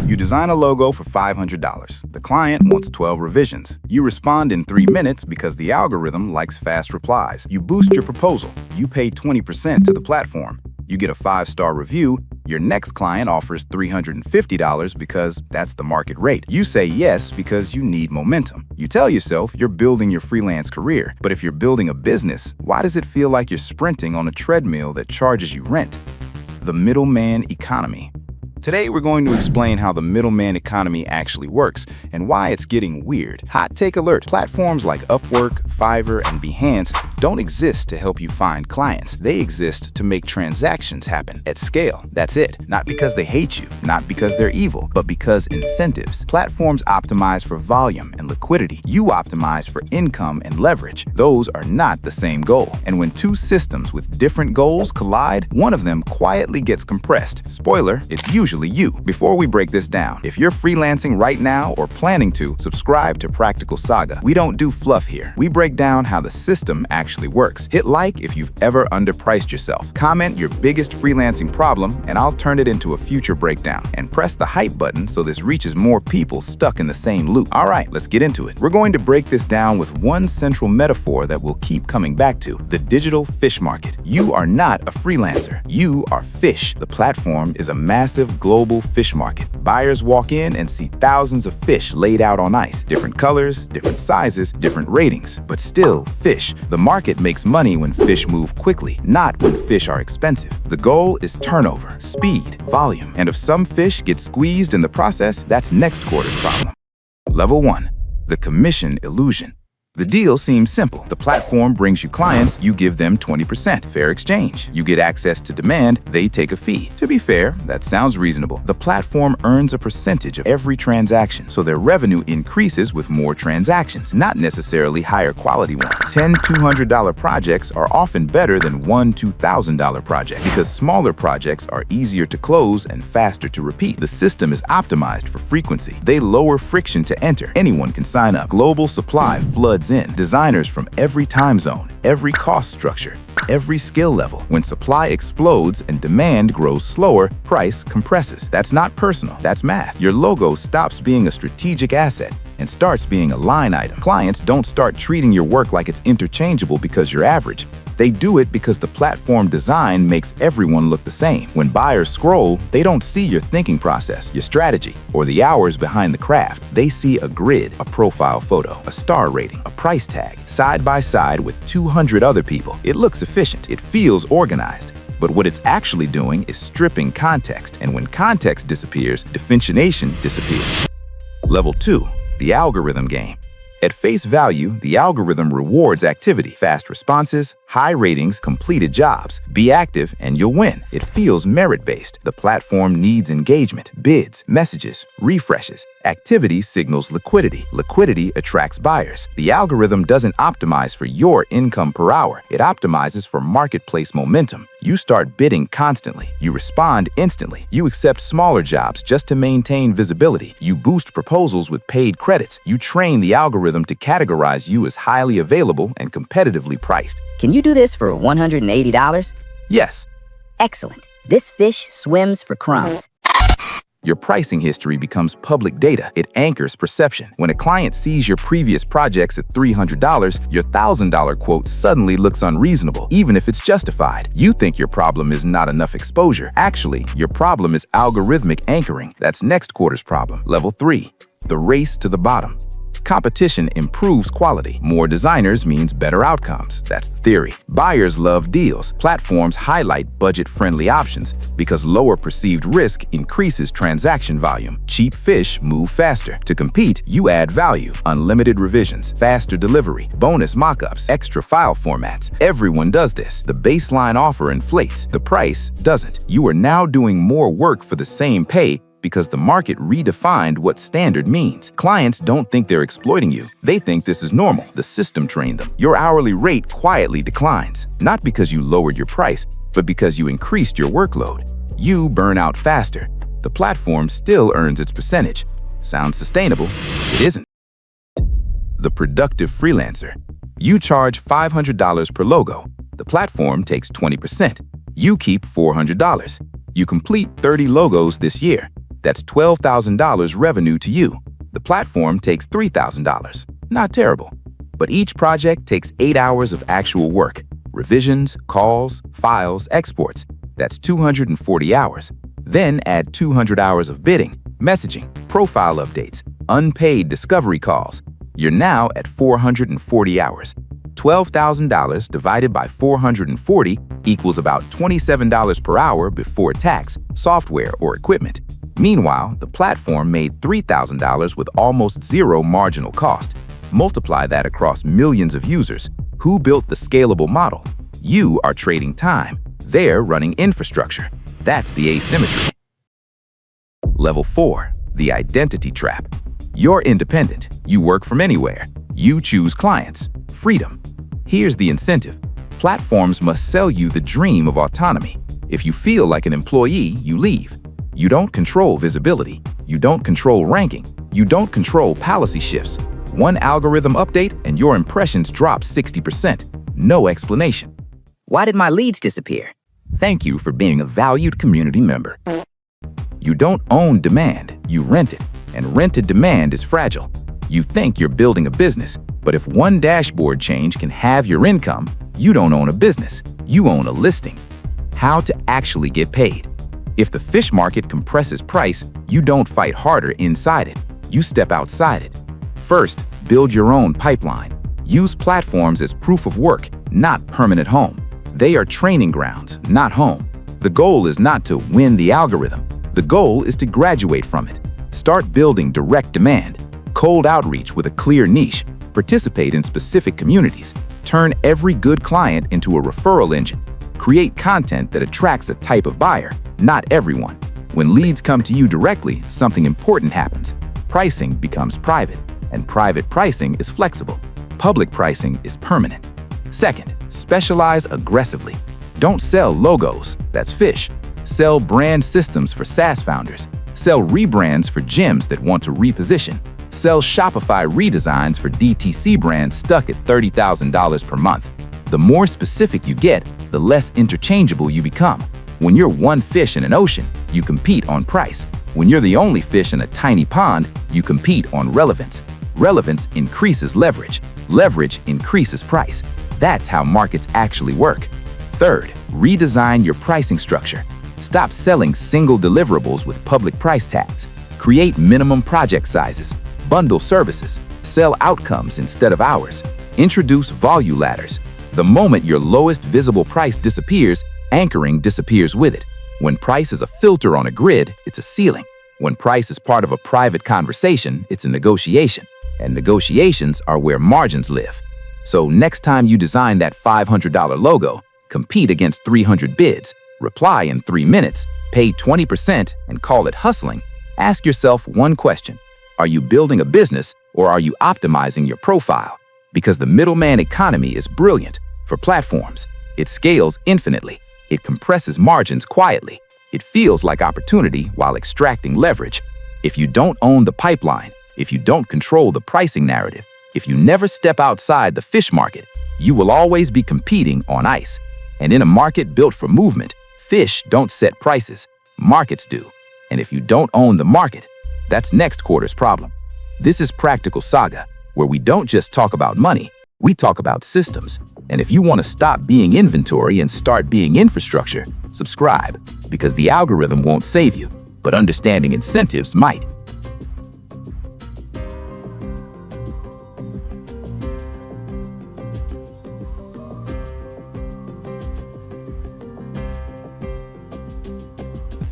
You design a logo for $500. The client wants 12 revisions. You respond in 3 minutes because the algorithm likes fast replies. You boost your proposal. You pay 20% to the platform. You get a 5-star review. Your next client offers $350 because that's the market rate. You say yes because you need momentum. You tell yourself you're building your freelance career. But if you're building a business, why does it feel like you're sprinting on a treadmill that charges you rent? The middleman economy. Today, we're going to explain how the middleman economy actually works and why it's getting weird. Hot take alert. Platforms like Upwork, Fiverr, and Behance don't exist to help you find clients. They exist to make transactions happen at scale. That's it. Not because they hate you, not because they're evil, but because incentives. Platforms optimize for volume and liquidity. You optimize for income and leverage. Those are not the same goal. And when two systems with different goals collide, one of them quietly gets compressed. Spoiler, it's usually you. Before we break this down, if you're freelancing right now or planning to, subscribe to Practical Saga. We don't do fluff here. We break down how the system actually works. Hit like if you've ever underpriced yourself. Comment your biggest freelancing problem and I'll turn it into a future breakdown. And press the hype button so this reaches more people stuck in the same loop. All right, let's get into it. We're going to break this down with one central metaphor that we'll keep coming back to: the digital fish market. You are not a freelancer. You are fish. The platform is a massive global fish market. Buyers walk in and see thousands of fish laid out on ice. Different colors, different sizes, different ratings, but still fish. The market makes money when fish move quickly, not when fish are expensive. The goal is turnover, speed, volume, and if some fish get squeezed in the process, that's next quarter's problem. Level 1. The commission illusion. The deal seems simple. The platform brings you clients, you give them 20%. Fair exchange. You get access to demand, they take a fee. To be fair, that sounds reasonable. The platform earns a percentage of every transaction, so their revenue increases with more transactions, not necessarily higher quality ones. $10 $200 projects are often better than $1 $2,000 project because smaller projects are easier to close and faster to repeat. The system is optimized for frequency. They lower friction to enter. Anyone can sign up. Global supply floods in. Designers from every time zone, every cost structure, every skill level. When supply explodes and demand grows slower, price compresses. That's not personal, that's math. Your logo stops being a strategic asset and starts being a line item. Clients don't start treating your work like it's interchangeable because you're average. They do it because the platform design makes everyone look the same. When buyers scroll, they don't see your thinking process, your strategy, or the hours behind the craft. They see a grid, a profile photo, a star rating, a price tag, side by side with 200 other people. It looks efficient. It feels organized. But what it's actually doing is stripping context. And when context disappears, differentiation disappears. Level 2. The algorithm game. At face value, the algorithm rewards activity, fast responses, high ratings, completed jobs. Be active and you'll win. It feels merit-based. The platform needs engagement, bids, messages, refreshes. Activity signals liquidity. Liquidity attracts buyers. The algorithm doesn't optimize for your income per hour. It optimizes for marketplace momentum. You start bidding constantly. You respond instantly. You accept smaller jobs just to maintain visibility. You boost proposals with paid credits. You train the algorithm to categorize you as highly available and competitively priced. Can you do this for $180? Yes. Excellent. This fish swims for crumbs. Your pricing history becomes public data. It anchors perception. When a client sees your previous projects at $300, your $1,000 quote suddenly looks unreasonable, even if it's justified. You think your problem is not enough exposure. Actually, your problem is algorithmic anchoring. That's next quarter's problem. Level 3. The race to the bottom. Competition improves quality. More designers means better outcomes. That's the theory. Buyers love deals. Platforms highlight budget-friendly options because lower perceived risk increases transaction volume. Cheap fish move faster. To compete, you add value. Unlimited revisions, faster delivery, bonus mockups, extra file formats. Everyone does this. The baseline offer inflates. The price doesn't. You are now doing more work for the same pay because the market redefined what standard means. Clients don't think they're exploiting you. They think this is normal. The system trained them. Your hourly rate quietly declines, not because you lowered your price, but because you increased your workload. You burn out faster. The platform still earns its percentage. Sounds sustainable? It isn't. The productive freelancer. You charge $500 per logo. The platform takes 20%. You keep $400. You complete 30 logos this year. That's $12,000 revenue to you. The platform takes $3,000. Not terrible. But each project takes 8 hours of actual work. Revisions, calls, files, exports. That's 240 hours. Then add 200 hours of bidding, messaging, profile updates, unpaid discovery calls. You're now at 440 hours. $12,000 divided by 440 equals about $27 per hour before tax, software, or equipment. Meanwhile, the platform made $3,000 with almost zero marginal cost. Multiply that across millions of users. Who built the scalable model? You are trading time. They're running infrastructure. That's the asymmetry. Level 4. The identity trap. You're independent. You work from anywhere. You choose clients. Freedom. Here's the incentive. Platforms must sell you the dream of autonomy. If you feel like an employee, you leave. You don't control visibility. You don't control ranking. You don't control policy shifts. One algorithm update and your impressions drop 60%. No explanation. Why did my leads disappear? Thank you for being a valued community member. You don't own demand, you rent it, and rented demand is fragile. You think you're building a business, but if one dashboard change can halve your income, you don't own a business, you own a listing. How to actually get paid. If the fish market compresses price, you don't fight harder inside it, you step outside it. First, build your own pipeline. Use platforms as proof of work, not permanent home. They are training grounds, not home. The goal is not to win the algorithm. The goal is to graduate from it. Start building direct demand, cold outreach with a clear niche, participate in specific communities, turn every good client into a referral engine, create content that attracts a type of buyer, not everyone. When leads come to you directly, something important happens. Pricing becomes private, and private pricing is flexible. Public pricing is permanent. Second, specialize aggressively. Don't sell logos, that's fish. Sell brand systems for SaaS founders. Sell rebrands for gyms that want to reposition. Sell Shopify redesigns for DTC brands stuck at $30,000 per month. The more specific you get, the less interchangeable you become. When you're one fish in an ocean, you compete on price. When you're the only fish in a tiny pond, you compete on relevance. Relevance increases leverage. Leverage increases price. That's how markets actually work. Third, redesign your pricing structure. Stop selling single deliverables with public price tags. Create minimum project sizes. Bundle services. Sell outcomes instead of hours. Introduce volume ladders. The moment your lowest visible price disappears, anchoring disappears with it. When price is a filter on a grid, it's a ceiling. When price is part of a private conversation, it's a negotiation. And negotiations are where margins live. So next time you design that $500 logo, compete against 300 bids, reply in 3 minutes, pay 20%, and call it hustling, ask yourself one question. Are you building a business or are you optimizing your profile? Because the middleman economy is brilliant for platforms. It scales infinitely. It compresses margins quietly. It feels like opportunity while extracting leverage. If you don't own the pipeline, if you don't control the pricing narrative, if you never step outside the fish market, you will always be competing on ice. And in a market built for movement, fish don't set prices, markets do. And if you don't own the market, that's next quarter's problem. This is Practical Saga, where we don't just talk about money, we talk about systems. And if you want to stop being inventory and start being infrastructure, subscribe, because the algorithm won't save you, but understanding incentives might.